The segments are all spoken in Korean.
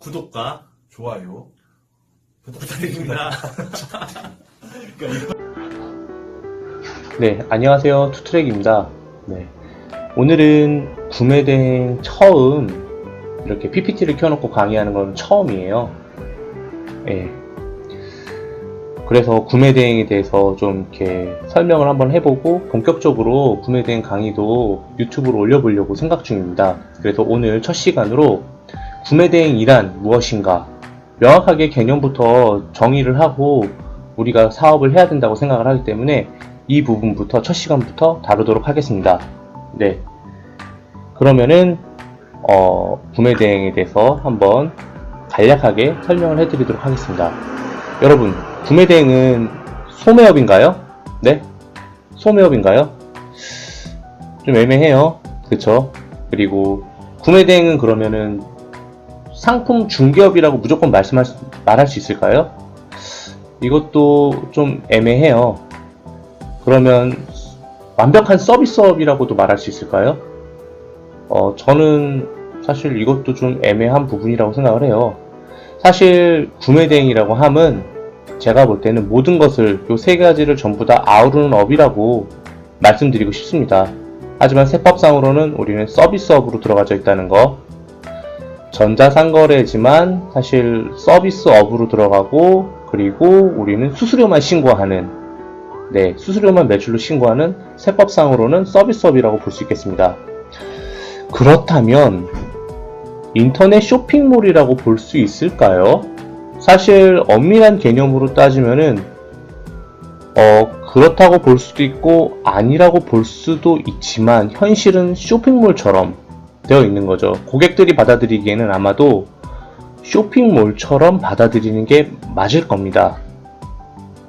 구독과 좋아요 부탁드립니다. 네, 안녕하세요. 투트랙입니다. 네, 오늘은 구매대행 처음 이렇게 PPT를 켜놓고 강의하는 건 처음이에요. 네, 그래서 구매대행에 대해서 좀 이렇게 설명을 한번 해보고 본격적으로 구매대행 강의도 유튜브로 올려보려고 생각 중입니다. 그래서 오늘 첫 시간으로 구매대행이란 무엇인가 명확하게 개념부터 정의를 하고 우리가 사업을 해야 된다고 생각을 하기 때문에 이 부분부터 첫 시간부터 다루도록 하겠습니다. 네, 그러면은 구매대행에 대해서 한번 간략하게 설명을 해드리도록 하겠습니다. 여러분, 구매대행은 소매업인가요? 네? 소매업인가요? 좀 애매해요. 그쵸? 그리고 구매대행은 그러면은 상품 중개업이라고 무조건 말할 수 있을까요? 이것도 좀 애매해요. 그러면 완벽한 서비스업이라고도 말할 수 있을까요? 저는 사실 이것도 좀 애매한 부분이라고 생각을 해요. 사실 구매대행이라고 함은 제가 볼 때는 모든 것을 요 세 가지를 전부 다 아우르는 업이라고 말씀드리고 싶습니다. 하지만 세법상으로는 우리는 서비스업으로 들어가져 있다는 거, 전자상거래지만 사실 서비스업으로 들어가고, 그리고 우리는 수수료만 신고하는, 네, 수수료만 매출로 신고하는 세법상으로는 서비스업이라고 볼 수 있겠습니다. 그렇다면 인터넷 쇼핑몰이라고 볼 수 있을까요? 사실 엄밀한 개념으로 따지면은 그렇다고 볼 수도 있고 아니라고 볼 수도 있지만 현실은 쇼핑몰처럼 되어 있는 거죠. 고객들이 받아들이기에는 아마도 쇼핑몰처럼 받아들이는 게 맞을 겁니다.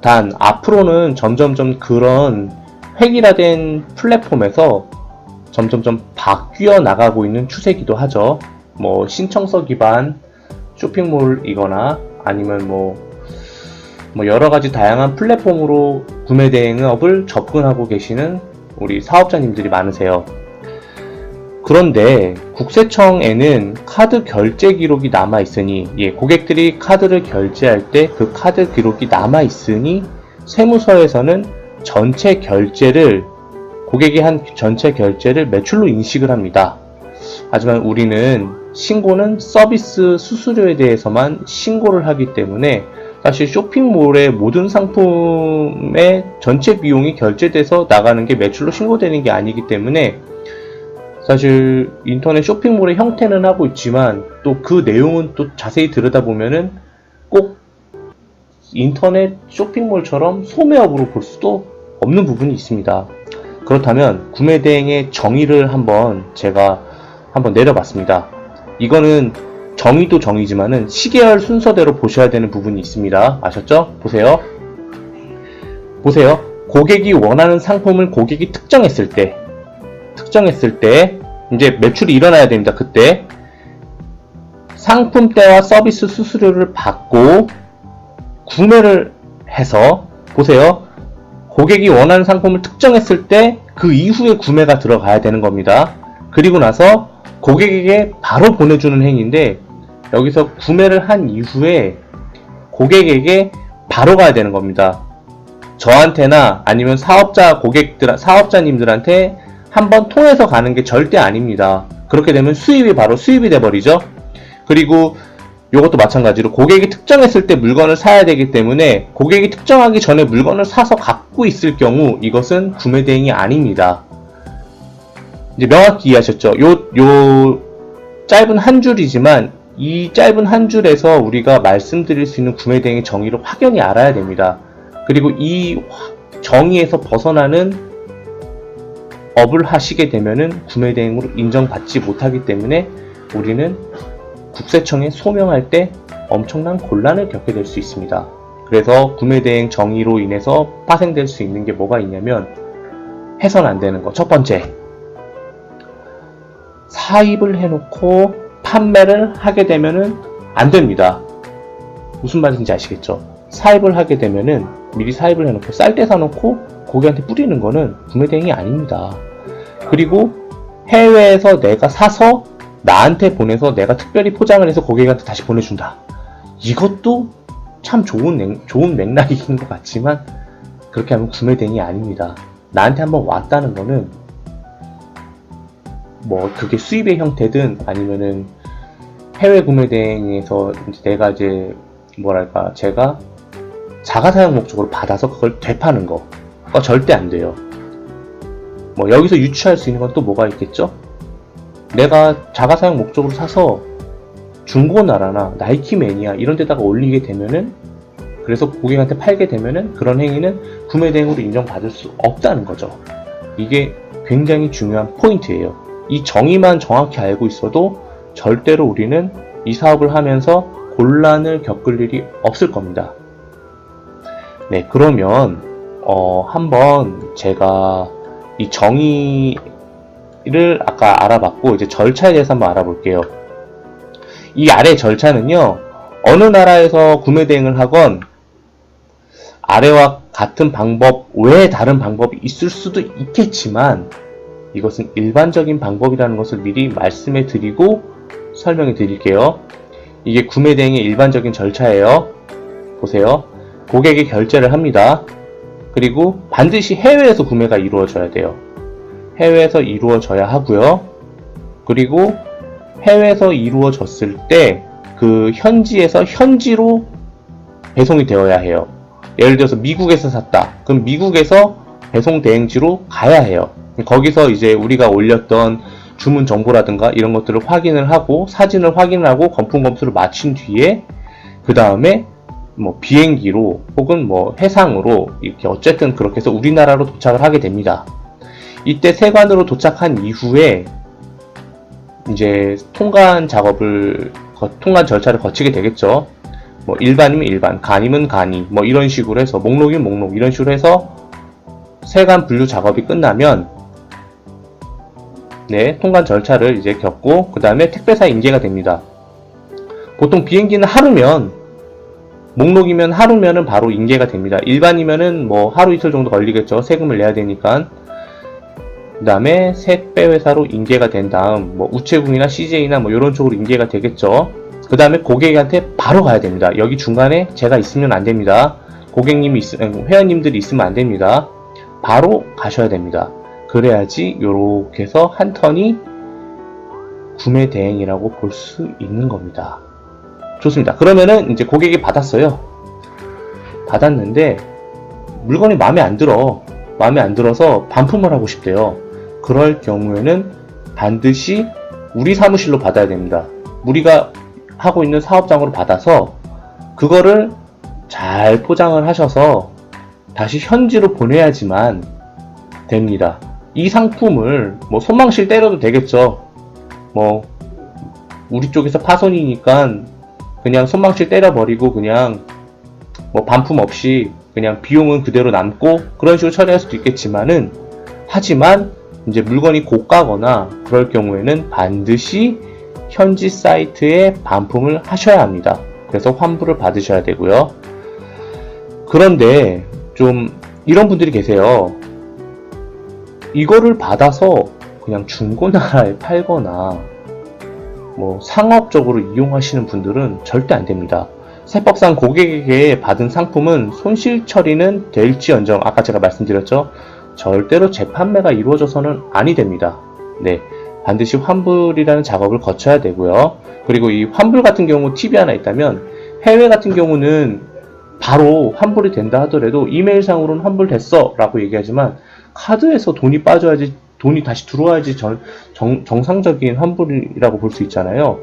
단 앞으로는 점점점 그런 획일화된 플랫폼에서 점점점 바뀌어 나가고 있는 추세이기도 하죠. 뭐 신청서 기반 쇼핑몰이거나 아니면 뭐 여러가지 다양한 플랫폼으로 구매대행업을 접근하고 계시는 우리 사업자님들이 많으세요. 그런데 국세청에는 카드 결제 기록이 남아있으니, 고객들이 카드를 결제할 때 그 카드 기록이 남아있으니 세무서에서는 고객이 한 전체 결제를 매출로 인식을 합니다. 하지만 우리는 신고는 서비스 수수료에 대해서만 신고를 하기 때문에 사실 쇼핑몰의 모든 상품의 전체 비용이 결제돼서 나가는 게 매출로 신고되는 게 아니기 때문에 사실 인터넷 쇼핑몰의 형태는 하고 있지만 또 그 내용은 또 자세히 들여다보면은 꼭 인터넷 쇼핑몰처럼 소매업으로 볼 수도 없는 부분이 있습니다. 그렇다면 구매대행의 정의를 제가 한번 내려봤습니다. 이거는 정의도 정의지만은 시계열 순서대로 보셔야 되는 부분이 있습니다. 아셨죠? 보세요. 고객이 원하는 상품을 고객이 특정했을 때 이제 매출이 일어나야 됩니다. 그때 상품대와 서비스 수수료를 받고 구매를 해서, 보세요, 고객이 원하는 상품을 특정했을 때 그 이후에 구매가 들어가야 되는 겁니다. 그리고 나서 고객에게 바로 보내주는 행위인데, 여기서 구매를 한 이후에 고객에게 바로 가야 되는 겁니다. 저한테나 아니면 사업자님들한테 한번 통해서 가는 게 절대 아닙니다. 그렇게 되면 바로 수입이 돼버리죠. 그리고 이것도 마찬가지로 고객이 특정했을 때 물건을 사야 되기 때문에 고객이 특정하기 전에 물건을 사서 갖고 있을 경우 이것은 구매대행이 아닙니다. 이제 명확히 이해하셨죠? 요 짧은 한 줄이지만 이 짧은 한 줄에서 우리가 말씀드릴 수 있는 구매대행의 정의를 확연히 알아야 됩니다. 그리고 이 정의에서 벗어나는 업을 하시게 되면은 구매대행으로 인정받지 못하기 때문에 우리는 국세청에 소명할 때 엄청난 곤란을 겪게 될 수 있습니다. 그래서 구매대행 정의로 인해서 파생될 수 있는 게 뭐가 있냐면, 해서는 안 되는 거. 첫 번째, 사입을 해놓고 판매를 하게 되면은 안 됩니다. 무슨 말인지 아시겠죠? 사입을 하게 되면은 미리 사입을 해놓고 쌀 때 사놓고 고객한테 뿌리는 거는 구매대행이 아닙니다. 그리고 해외에서 내가 사서 나한테 보내서 내가 특별히 포장을 해서 고객한테 다시 보내준다. 이것도 참 좋은 맥락인 것 같지만 그렇게 하면 구매 대행이 아닙니다. 나한테 한번 왔다는 거는 뭐 그게 수입의 형태든 아니면은 해외 구매 대행에서 내가 이제 뭐랄까 제가 자가 사용 목적으로 받아서 그걸 되파는 거 절대 안 돼요. 뭐 여기서 유추할 수 있는 건 또 뭐가 있겠죠? 내가 자가 사용 목적으로 사서 중고나라나 나이키 매니아 이런 데다가 올리게 되면은 그래서 고객한테 팔게 되면은 그런 행위는 구매 대행으로 인정받을 수 없다는 거죠. 이게 굉장히 중요한 포인트예요. 이 정의만 정확히 알고 있어도 절대로 우리는 이 사업을 하면서 곤란을 겪을 일이 없을 겁니다. 네, 그러면 한번 제가 이 정의를 아까 알아봤고 이제 절차에 대해서 한번 알아볼게요. 이 아래 절차는요, 어느 나라에서 구매 대행을 하건 아래와 같은 방법 외에 다른 방법이 있을 수도 있겠지만 이것은 일반적인 방법이라는 것을 미리 말씀해 드리고 설명해 드릴게요. 이게 구매 대행의 일반적인 절차예요. 보세요. 고객이 결제를 합니다. 그리고 반드시 해외에서 구매가 이루어져야 돼요. 해외에서 이루어져야 하고요. 그리고 해외에서 이루어졌을 때 그 현지에서 현지로 배송이 되어야 해요. 예를 들어서 미국에서 샀다. 그럼 미국에서 배송 대행지로 가야 해요. 거기서 이제 우리가 올렸던 주문 정보라든가 이런 것들을 확인을 하고 사진을 확인하고 검품 검수를 마친 뒤에 그 다음에 뭐 비행기로 혹은 뭐 해상으로 이렇게 어쨌든 그렇게 해서 우리나라로 도착을 하게 됩니다. 이때 세관으로 도착한 이후에 이제 통관 절차를 거치게 되겠죠. 뭐 일반이면 일반, 간이면 간이, 뭐 이런 식으로 해서 목록이면 목록 이런 식으로 해서 세관 분류 작업이 끝나면 네, 통관 절차를 이제 겪고 그 다음에 택배사에 인계가 됩니다. 보통 비행기는 하루면 목록이면 하루면은 바로 인계가 됩니다. 일반이면은 뭐 하루 이틀 정도 걸리겠죠. 세금을 내야 되니까. 그 다음에 택배 회사로 인계가 된 다음 뭐 우체국이나 CJ나 뭐 이런 쪽으로 인계가 되겠죠. 그 다음에 고객한테 바로 가야 됩니다. 여기 중간에 제가 있으면 안 됩니다. 회원님들이 있으면 안 됩니다. 바로 가셔야 됩니다. 그래야지 요렇게 해서 한 턴이 구매 대행이라고 볼 수 있는 겁니다. 좋습니다. 그러면은 이제 고객이 받았어요. 받았는데 물건이 마음에 안 들어서 반품을 하고 싶대요. 그럴 경우에는 반드시 우리 사무실로 받아야 됩니다. 우리가 하고 있는 사업장으로 받아서 그거를 잘 포장을 하셔서 다시 현지로 보내야지만 됩니다. 이 상품을 뭐 손망실 때려도 되겠죠. 뭐 우리 쪽에서 파손이니까 그냥 손망실 때려버리고 그냥 뭐 반품 없이 그냥 비용은 그대로 남고 그런 식으로 처리할 수도 있겠지만은 하지만 이제 물건이 고가거나 그럴 경우에는 반드시 현지 사이트에 반품을 하셔야 합니다. 그래서 환불을 받으셔야 되고요. 그런데 좀 이런 분들이 계세요. 이거를 받아서 그냥 중고나라에 팔거나 뭐 상업적으로 이용하시는 분들은 절대 안 됩니다. 세법상 고객에게 받은 상품은 손실 처리는 될지언정 아까 제가 말씀드렸죠. 절대로 재판매가 이루어져서는 아니 됩니다. 네, 반드시 환불이라는 작업을 거쳐야 되고요. 그리고 이 환불 같은 경우 팁이 하나 있다면 해외 같은 경우는 바로 환불이 된다 하더라도 이메일상으로는 환불됐어 라고 얘기하지만 카드에서 돈이 빠져야지 돈이 다시 들어와야지 정상적인 환불이라고 볼 수 있잖아요.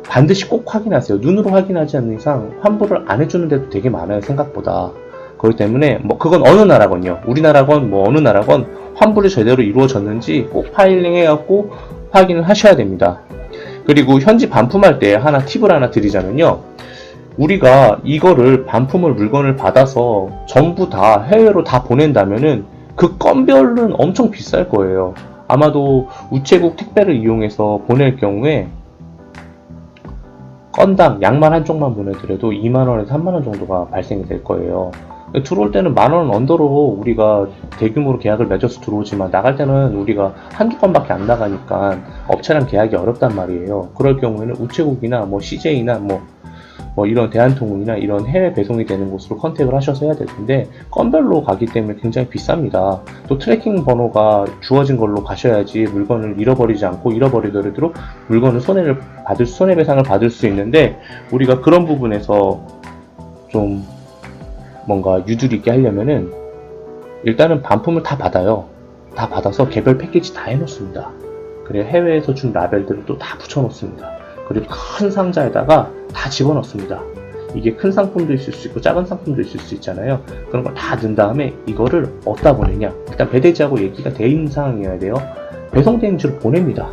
반드시 꼭 확인하세요. 눈으로 확인하지 않는 이상 환불을 안 해주는 데도 되게 많아요. 생각보다. 그렇기 때문에 뭐 그건 어느 나라건요. 우리나라건 뭐 어느 나라건 환불이 제대로 이루어졌는지 꼭 파일링 해갖고 확인을 하셔야 됩니다. 그리고 현지 반품할 때 팁을 하나 드리자면요. 우리가 이거를 물건을 받아서 전부 다 해외로 다 보낸다면은 그 건별은 엄청 비쌀 거예요. 아마도 우체국 택배를 이용해서 보낼 경우에 건당 양말 한쪽만 보내더라도 2만원에서 3만원 정도가 발생이 될 거예요. 들어올 때는 10,000원 언더로 우리가 대규모로 계약을 맺어서 들어오지만 나갈 때는 우리가 한두 건밖에 안 나가니까 업체랑 계약이 어렵단 말이에요. 그럴 경우에는 우체국이나 뭐 CJ나 뭐 이런 대한통운이나 이런 해외 배송이 되는 곳으로 컨택을 하셔서 해야 될 텐데 건별로 가기 때문에 굉장히 비쌉니다. 또 트래킹 번호가 주어진 걸로 가셔야지 물건을 잃어버리지 않고 잃어버리더라도 물건을 손해배상을 받을 수 있는데 우리가 그런 부분에서 좀 뭔가 유두리 있게 하려면은 일단은 반품을 다 받아요. 다 받아서 개별 패키지 다 해놓습니다. 그리고 해외에서 준 라벨들을 또 다 붙여놓습니다. 그리고 큰 상자에다가 다 집어넣습니다. 이게 큰 상품도 있을 수 있고 작은 상품도 있을 수 있잖아요. 그런 거 다 넣은 다음에 이거를 어디다 보내냐, 일단 배대지하고 얘기가 돼 있는 상황이어야 돼요. 배송대행지로 보냅니다.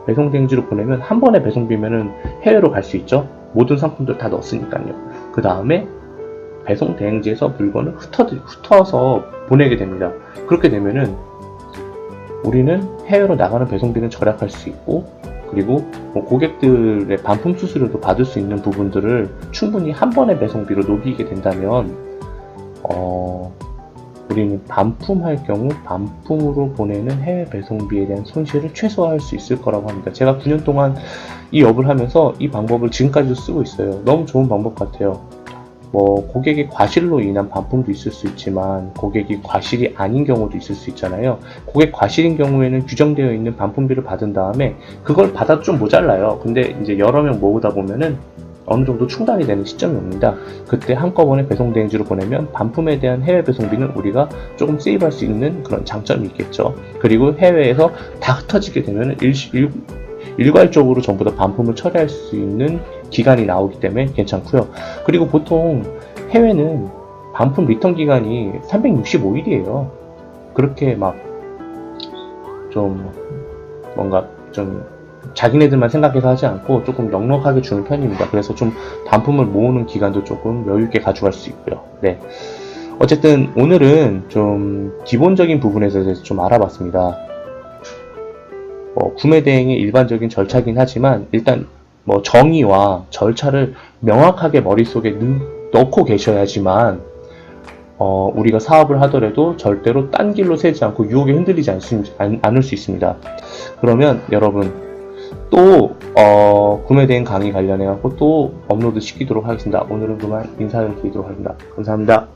배송대행지로 보내면 한 번에 배송비면은 해외로 갈 수 있죠. 모든 상품들 다 넣었으니까요. 그 다음에 배송대행지에서 물건을 흩어서 보내게 됩니다. 그렇게 되면은 우리는 해외로 나가는 배송비는 절약할 수 있고, 그리고 뭐 고객들의 반품 수수료도 받을 수 있는 부분들을 충분히 한 번의 배송비로 녹이게 된다면 우리는 반품할 경우 반품으로 보내는 해외 배송비에 대한 손실을 최소화할 수 있을 거라고 합니다. 제가 9년 동안 이 업을 하면서 이 방법을 지금까지도 쓰고 있어요. 너무 좋은 방법 같아요. 뭐 고객이 과실로 인한 반품도 있을 수 있지만 고객이 과실이 아닌 경우도 있을 수 있잖아요. 고객 과실인 경우에는 규정되어 있는 반품비를 받은 다음에 그걸 받아도 좀 모자라요. 근데 이제 여러 명 모으다 보면은 어느 정도 충당이 되는 시점이 옵니다. 그때 한꺼번에 배송대행지로 보내면 반품에 대한 해외 배송비는 우리가 조금 세이브할 수 있는 그런 장점이 있겠죠. 그리고 해외에서 다 흩어지게 되면 일괄적으로 전부 다 반품을 처리할 수 있는 기간이 나오기 때문에 괜찮고요. 그리고 보통 해외는 반품 리턴 기간이 365일이에요. 그렇게 막 좀 뭔가 좀 자기네들만 생각해서 하지 않고 조금 넉넉하게 주는 편입니다. 그래서 좀 반품을 모으는 기간도 조금 여유있게 가져갈 수 있고요. 네. 어쨌든 오늘은 좀 기본적인 부분에 대해서 좀 알아봤습니다. 구매 대행의 일반적인 절차긴 하지만 일단 뭐 정의와 절차를 명확하게 머릿속에 넣고 계셔야지만 우리가 사업을 하더라도 절대로 딴 길로 새지 않고 유혹에 흔들리지 않을 수 있습니다. 그러면 여러분 또 구매 대행 강의 관련해 갖고 또 업로드 시키도록 하겠습니다. 오늘은 그만 인사를 드리도록 하겠습니다. 감사합니다.